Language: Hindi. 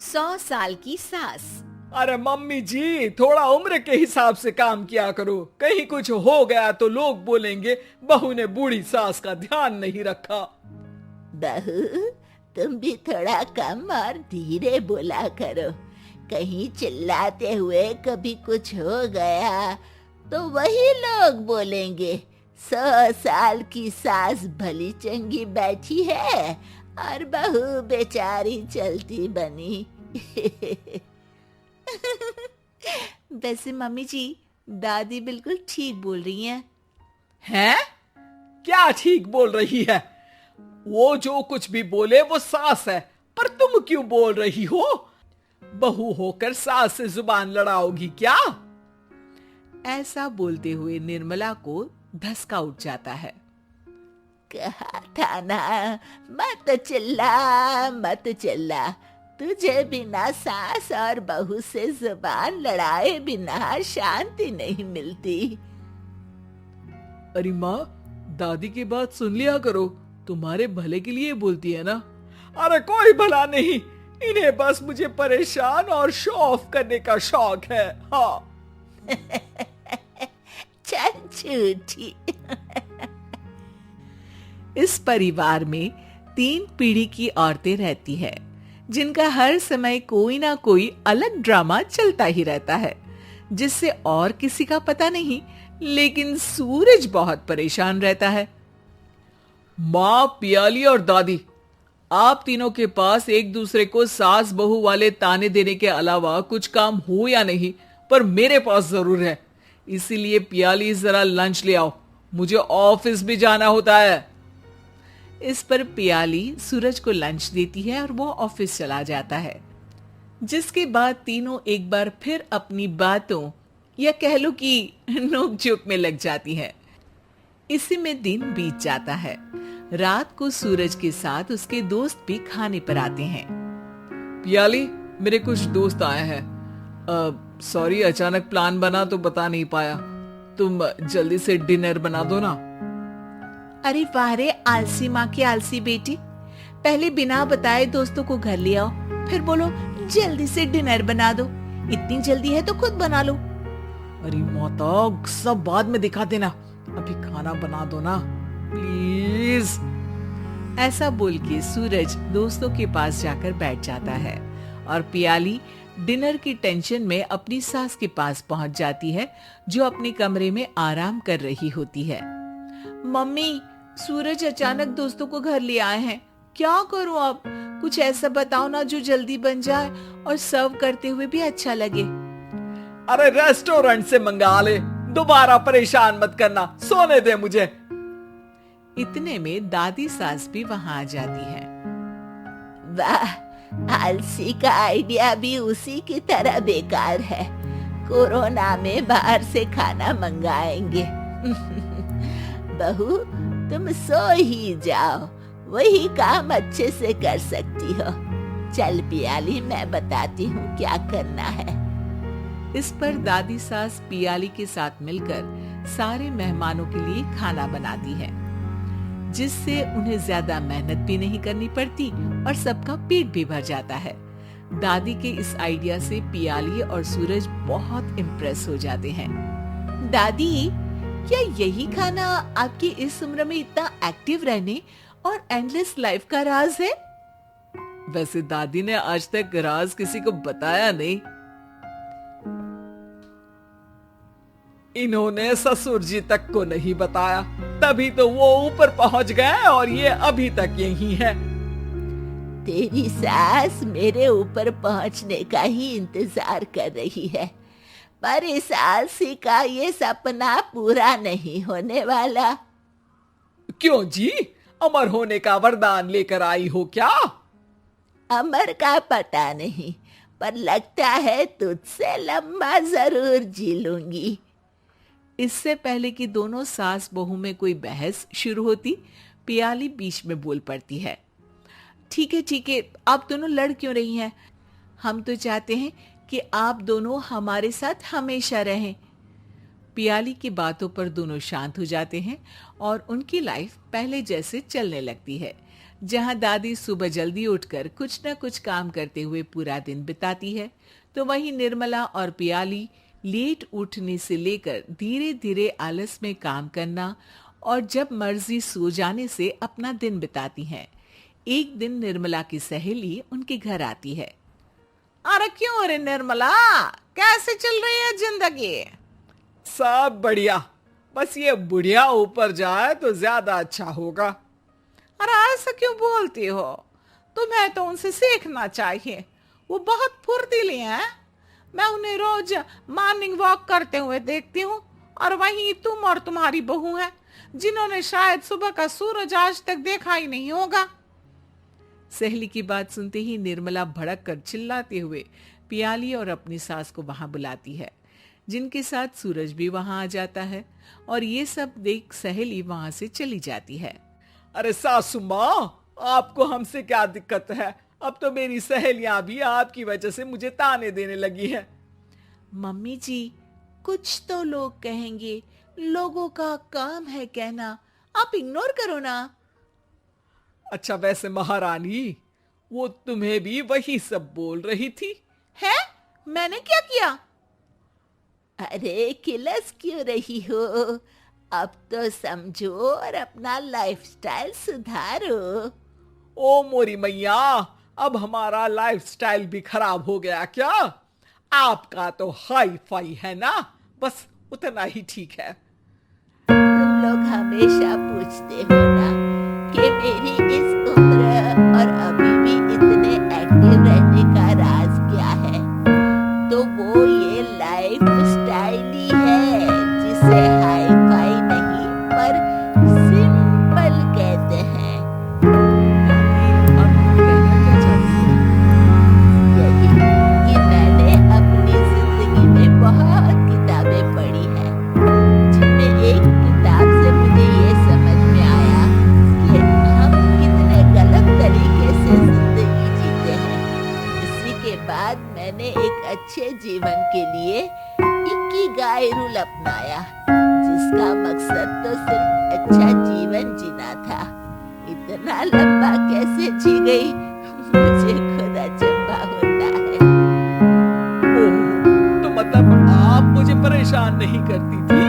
100 साल की सास। अरे मम्मी जी, थोड़ा उम्र के हिसाब से काम किया करो। कहीं कुछ हो गया तो लोग बोलेंगे बहू ने बूढ़ी सास का ध्यान नहीं रखा। बहू, तुम भी थोड़ा कम और धीरे बोला करो। कहीं चिल्लाते हुए कभी कुछ हो गया तो वही लोग बोलेंगे 100 साल की सास भली चंगी बैठी है और बहू बेचारी चलती बनी। वैसे मम्मी जी, दादी बिल्कुल ठीक बोल रही हैं। हैं? क्या ठीक बोल रही है? वो जो कुछ भी बोले वो सास है, पर तुम क्यों बोल रही हो? बहू होकर सास से जुबान लड़ाओगी क्या? ऐसा बोलते हुए निर्मला को धसका उठ जाता है। कहा था ना, मत चिल्ला मत चिल्ला। तुझे बिना सास और बहू से जुबान लड़ाए बिना शांति नहीं मिलती। अरे माँ, दादी की बात सुन लिया करो, तुम्हारे भले के लिए बोलती है ना। अरे कोई भला नहीं, इन्हें बस मुझे परेशान और शो ऑफ करने का शौक है। हाँ। चल झूठी। इस परिवार में 3 पीढ़ी की औरतें रहती है, जिनका हर समय कोई ना कोई अलग ड्रामा चलता ही रहता है, जिससे और किसी का पता नहीं, लेकिन सूरज बहुत परेशान रहता है। माँ, पियाली और दादी, आप तीनों के पास एक दूसरे को सास बहू वाले ताने देने के अलावा कुछ काम हो या नहीं, पर मेरे पास जरूर है। इसीलिए पियाली जरा लंच ले आओ, मुझे ऑफिस भी जाना होता है। इस पर पियाली सूरज को लंच देती है और वो ऑफिस चला जाता है, जिसके बाद तीनों एक बार फिर अपनी बातों या कह लो कि नोक-झोंक में लग जाती हैं। इसी में दिन बीत जाता है। रात को सूरज के साथ उसके दोस्त भी खाने पर आते हैं। पियाली, मेरे कुछ दोस्त आए हैं। सॉरी, अचानक प्लान बना तो बता नहीं पाया। तुम जल्दी से डिनर बना दो ना। अरे वाह रे आलसी माँ की आलसी बेटी, पहले बिना बताए दोस्तों को घर ले आओ, फिर बोलो जल्दी से डिनर बना दो। इतनी जल्दी है तो खुद बना लो। अरे माता, सब बाद में दिखा देना, अभी खाना बना दो ना प्लीज। ऐसा बोल के सूरज दोस्तों के पास जाकर बैठ जाता है और पियाली डिनर की टेंशन में अपनी सास के पास पहुंच जाती है, जो अपने कमरे में आराम कर रही होती है। मम्मी, सूरज अचानक दोस्तों को घर ले आए हैं, क्या करूं अब? कुछ ऐसा बताओ ना जो जल्दी बन जाए और सर्व करते हुए भी अच्छा लगे। अरे रेस्टोरेंट से मंगा ले, दोबारा परेशान मत करना, सोने दे मुझे। इतने में दादी सास भी वहां आ जाती है। वाह, आलसी का आइडिया भी उसी की तरह बेकार है। कोरोना में बाहर से खाना मंगाएंगे। बहू, तुम सो ही जाओ, वही काम अच्छे से कर सकती हो। चल पियाली, मैं बताती हूँ क्या करना है। इस पर दादी सास पियाली के साथ मिलकर सारे मेहमानों के लिए खाना बनाती है, जिससे उन्हें ज्यादा मेहनत भी नहीं करनी पड़ती और सबका पेट भी भर जाता है। दादी के इस आइडिया से पियाली और सूरज बहुत इम्प्रेस हो जाते हैं। दादी, क्या यही खाना आपकी इस उम्र में इतना एक्टिव रहने और एंडलेस लाइफ का राज है? वैसे दादी ने आज तक राज किसी को बताया नहीं। इन्होंने ससुर जी तक को नहीं बताया, तभी तो वो ऊपर पहुंच गए और ये अभी तक यही है। तेरी सास मेरे ऊपर पहुंचने का ही इंतजार कर रही है, पर इस आलसी का ये सपना पूरा नहीं होने वाला। क्यों जी, अमर होने का वरदान लेकर आई हो क्या? अमर का पता नहीं, पर लगता है तुझसे लंबा जरूर जी लूंगी। इससे पहले कि दोनों सास बहू में कोई बहस शुरू होती, पियाली बीच में बोल पड़ती है। ठीक है, आप दोनों लड़ क्यों रही हैं? हम तो चाहते हैं कि आप दोनों हमारे साथ हमेशा रहें। पियाली की बातों पर दोनों शांत हो जाते हैं और उनकी लाइफ पहले जैसे चलने लगती है, जहां दादी सुबह जल्दी उठकर कुछ न कुछ काम करते हुए पूरा दिन बिताती है, तो वहीं निर्मला और पियाली लेट उठने से लेकर धीरे धीरे आलस में काम करना और जब मर्जी सो जाने से अपना दिन बिताती हैं। एक दिन निर्मला की सहेली उनके घर आती है। अरे क्यों रे निर्मला, कैसे चल रही है जिंदगी? सब बढ़िया, बस ये बुढ़िया ऊपर जाए तो ज्यादा अच्छा होगा। अरे ऐसा क्यों बोलती हो? तुम्हें तो उनसे सीखना चाहिए, वो बहुत फुर्तीली हैं। मैं उन्हें रोज मॉर्निंग वॉक करते हुए देखती हूँ, और वहीं तुम और तुम्हारी बहू है जिन्होंने शायद सुबह का सूरज आज तक देखा ही नहीं होगा। सहेली की बात सुनते ही निर्मला भड़क कर चिल्लाते हुए पियाली और अपनी सास को वहां बुलाती है, जिनके साथ सूरज भी वहां आ जाता है और ये सब देख सहेली वहां से चली जाती है। अरे सासू माँ, आपको हमसे क्या दिक्कत है? अब तो मेरी सहेलियां भी आपकी वजह से मुझे ताने देने लगी है। मम्मी जी, कुछ तो लोग कहेंगे, लोगों का काम है कहना, आप इग्नोर करो ना। अच्छा वैसे महारानी, वो तुम्हें भी वही सब बोल रही थी? है? मैंने क्या किया? अरे किलस क्यों रही हो? अब तो समझो और अपना लाइफस्टाइल सुधारो। ओ मोरी मैया, अब हमारा लाइफस्टाइल भी खराब हो गया क्या? आपका तो हाई फाई है ना, बस उतना ही ठीक है। तुम लोग हमेशा पूछते हो ना कि मेरी इस उम्र और अभी भी इतने एक्टिव रहने का राज क्या है, तो वो ये लाइफ स्टाइल ही है, जिसे हाई फाई नहीं पर सिंपल कहते हैं। यही कि मैंने अपनी जिंदगी में बहुत किताबें पढ़ी हैं, जिनमें एक किताब से मुझे ये समझ में आया कि हम कितने गलत तरीके से जिंदगी जीते हैं। इसी के बाद मैंने एक अच्छे जीवन के लिए इकिगाई रूल अपनाया, जिसका मकसद तो सिर्फ अच्छा जीवन जीना था। इतना लंबा कैसे जी गई, मुझे खुद अचंभा होता है। ओह, तो मतलब आप मुझे परेशान नहीं करती थी?